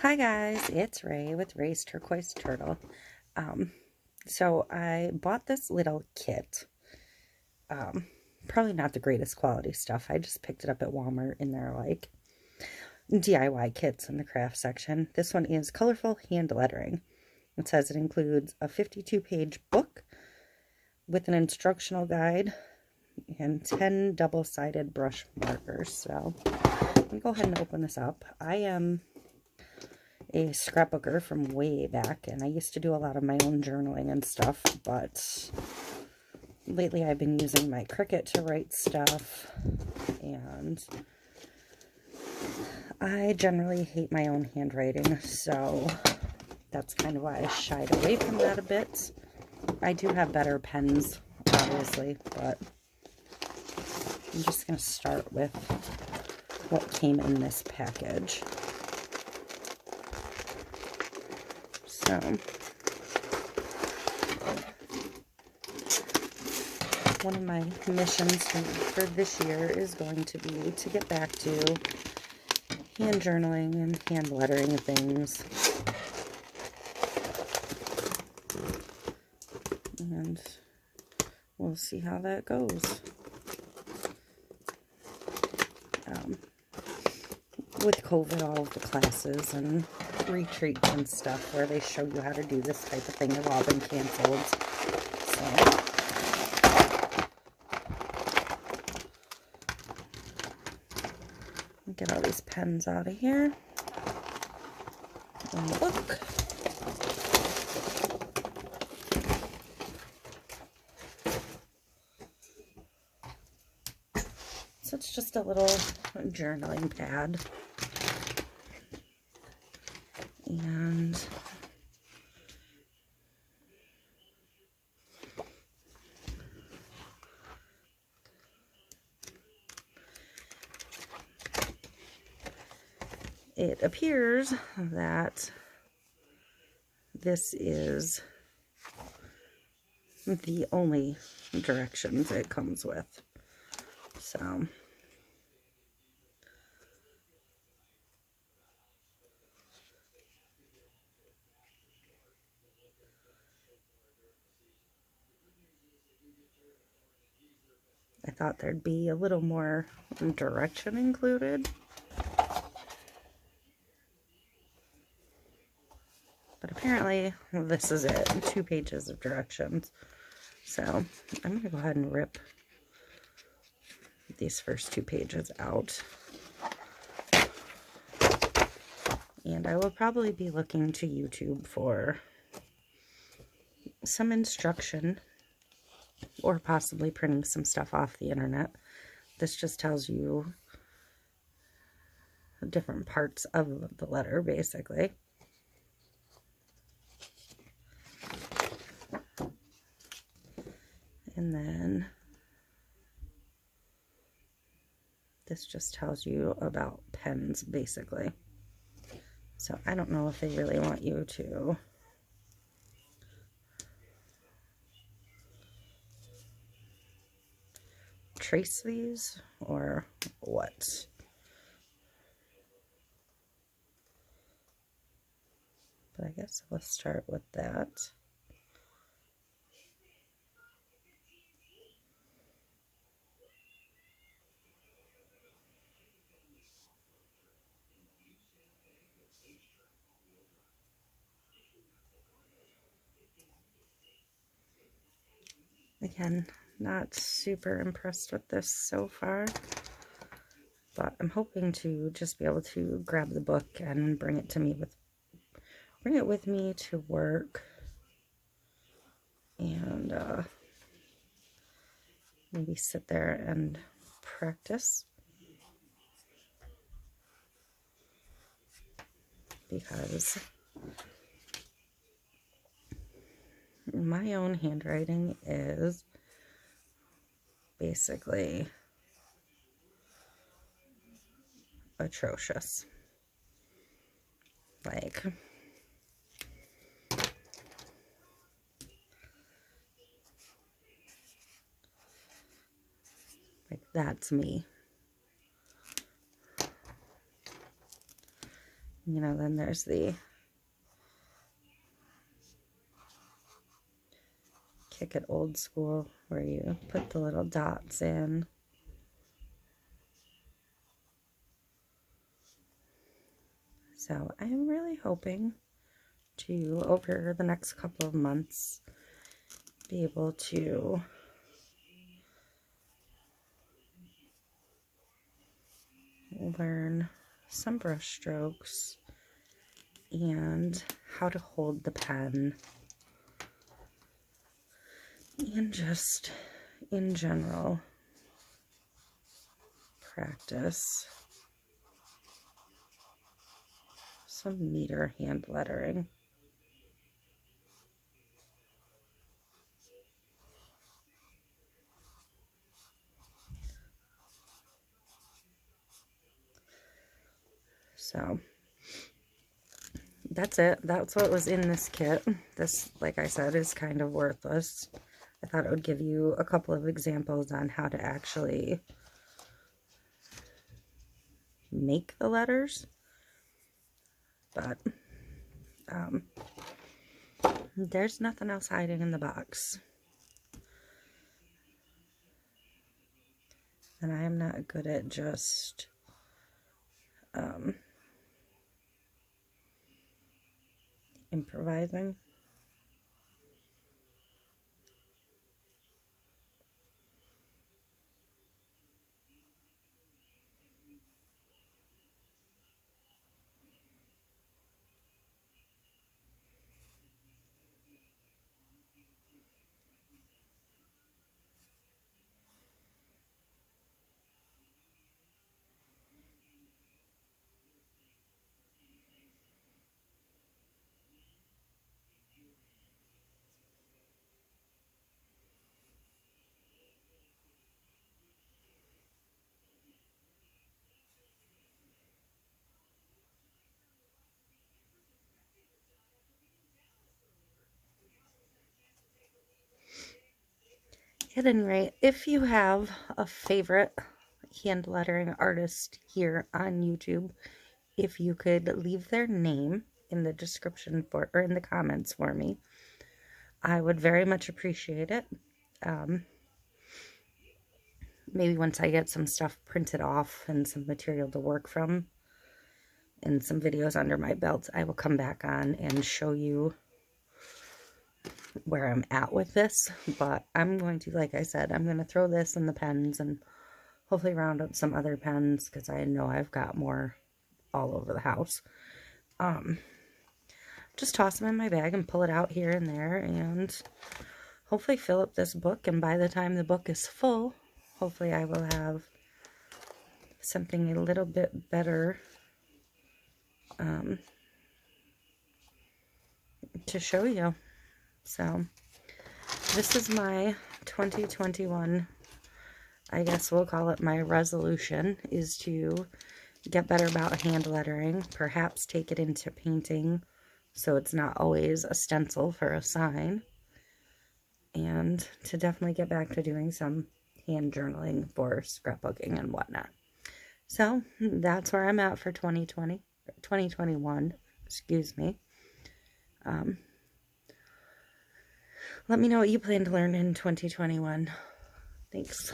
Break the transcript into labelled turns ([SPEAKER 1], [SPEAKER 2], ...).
[SPEAKER 1] Hi guys, it's Ray with Ray's Turquoise Turtle. Um, so I bought this little kit. Probably not the greatest quality stuff. I just picked it up at Walmart in their like DIY kits in the craft section. This one is colorful hand lettering. It says it includes a 52-page book with an instructional guide and 10 double-sided brush markers. So let me go ahead and open this up. I am a scrapbooker from way back, and I used to do a lot of my own journaling and stuff, but lately I've been using my Cricut to write stuff, and I generally hate my own handwriting, so that's kind of why I shied away from that a bit. I do have better pens, obviously, but I'm just going to start with what came in this package. So, one of my missions for this year is going to be to get back to hand journaling and hand lettering things. And we'll see how that goes. With COVID, all of the classes and retreats and stuff where they show you how to do this type of thing have all been canceled. So, get all these pens out of here. And the book. So it's just a little journaling pad. And it appears that this is the only directions it comes with. So I thought there'd be a little more direction included. But apparently this is it, 2 pages of directions. So I'm going to go ahead and rip these first 2 pages out. And I will probably be looking to YouTube for some instruction or possibly printing some stuff off the internet. This just tells you different parts of the letter, basically. And then this just tells you about pens, basically. So I don't know if they really want you to trace these or what. But I guess let's start with that. Again, not super impressed with this so far, but I'm hoping to just be able to grab the book and bring it with me to work, and maybe sit there and practice, because my own handwriting is basically atrocious. Like that's me. You know, then there's the Kick It Old School, where you put the little dots in. So I'm really hoping to, over the next couple of months, be able to learn some brush strokes and how to hold the pen, and just in general practice some neater hand lettering. So that's it. That's what was in this kit. This, like I said, is kind of worthless. I thought it would give you a couple of examples on how to actually make the letters. But there's nothing else hiding in the box. And I am not good at just improvising. At any rate, if you have a favorite hand lettering artist here on YouTube, if you could leave their name in the description for, or in the comments for me, I would very much appreciate it. Maybe once I get some stuff printed off and some material to work from and some videos under my belt, I will come back on and show you where I'm at with this. But I'm going to, like I said, I'm going to throw this in the pens and hopefully round up some other pens, because I know I've got more all over the house. Just toss them in my bag and pull it out here and there, and hopefully fill up this book. And by the time the book is full, hopefully I will have something a little bit better to show you. So this is my 2021, I guess we'll call it my resolution, is to get better about hand lettering, perhaps take it into painting so it's not always a stencil for a sign, and to definitely get back to doing some hand journaling for scrapbooking and whatnot. So that's where I'm at for 2021, excuse me. Let me know what you plan to learn in 2021. Thanks.